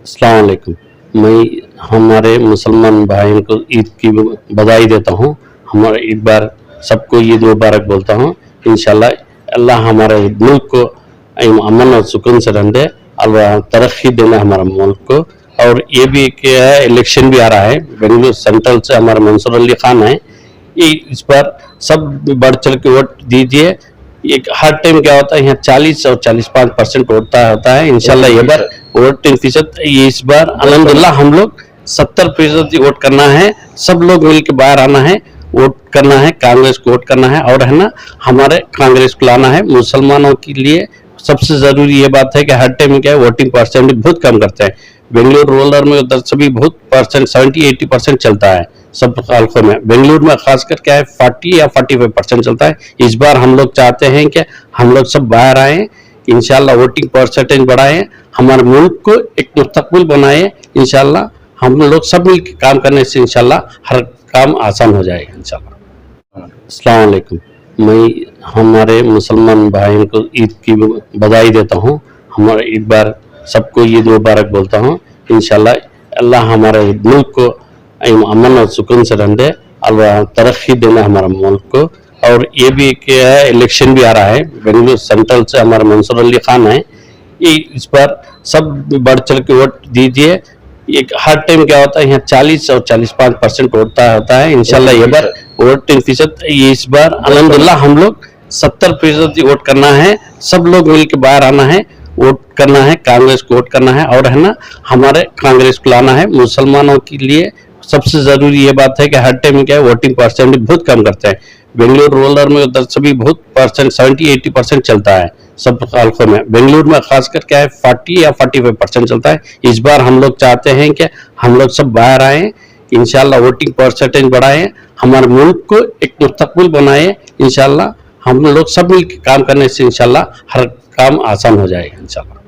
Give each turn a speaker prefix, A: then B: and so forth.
A: अस्सलाम वालेकुम। मैं हमारे मुसलमान भाइयों को ईद की बधाई देता हूँ। हमारा एक बार सबको ईद मुबारक बोलता हूँ। इंशाल्लाह अल्लाह हमारे मुल्क को अमन और सुकून से रहने दे, अल्लाह तरक्की देना हमारे मुल्क को। और ये भी क्या है, इलेक्शन भी आ रहा है, बेंगलुरु सेंट्रल से हमारे मंसूर अली खान है। ये इस बार सब बढ़ चढ़ के वोट दीजिए। एक हर टाइम क्या होता है, यहाँ 40 और 45% होता है। इंशाल्लाह ये बार वोटिंग फीसद इस बार अल्हम्दुलिल्लाह हम लोग 70% वोट करना है। सब लोग मिल के बाहर आना है, वोट करना है, कांग्रेस को वोट करना है और है ना हमारे कांग्रेस को लाना है। मुसलमानों के लिए सबसे जरूरी ये बात है कि हर टाइम क्या है, वोटिंग परसेंट बहुत कम करते हैं। बेंगलुरु रूरल में उधर सभी बहुत परसेंट 70-80% चलता है सब हल्कों में। बेंगलुरु में खासकर क्या है 40 या 45% चलता है। इस बार हम लोग चाहते हैं कि हम लोग सब बाहर आए, इंशाल्लाह वोटिंग परसेंटेज बढ़ाएं, हमारे मुल्क को एक मुस्तकबिल बनाए। इंशाल्लाह हम लोग सब मिलकर काम करने से इंशाल्लाह हर काम आसान हो जाएगा इंशाल्लाह। अस्सलाम वालेकुम। मैं हमारे मुसलमान भाइयों को ईद की बधाई देता हूँ। हमारा एक बार सबको ईद मुबारक बोलता हूँ। इंशाल्लाह अल्लाह हमारे मुल्क को अमन और सुकून से रहने दे, अल्लाह तरक्की देना हमारे मुल्क को। और ये भी क्या है, इलेक्शन भी आ रहा है, बेंगलुरु सेंट्रल से हमारे मंसूर अली खान है। ये इस बार सब बढ़ चढ़ के वोट दीजिए। एक हर टाइम क्या होता है, यहाँ 40 और 45% होता है। इंशाल्लाह ये बार वोटिंग फीसद इस बार अल्हम्दुलिल्लाह हम लोग 70% वोट करना है। सब लोग मिल के बाहर आना है, वोट करना है, कांग्रेस को वोट करना है और है ना हमारे कांग्रेस को लाना है। मुसलमानों के लिए सबसे जरूरी ये बात है कि हर टाइम क्या है, वोटिंग परसेंट बहुत कम करते हैं। बेंगलुरु रूरल में उधर सभी बहुत परसेंट 70-80% चलता है सब हल्कों में। बेंगलुरु में खासकर क्या है 40 या 45% चलता है। इस बार हम लोग चाहते हैं कि हम लोग सब बाहर आए, इंशाल्लाह वोटिंग परसेंटेज बढ़ाएं, हमारे मुल्क को एक मुस्तकबिल बनाए। इंशाल्लाह हम लोग सब मिलकर काम करने से इंशाल्लाह हर काम आसान हो जाएगा इंशाल्लाह।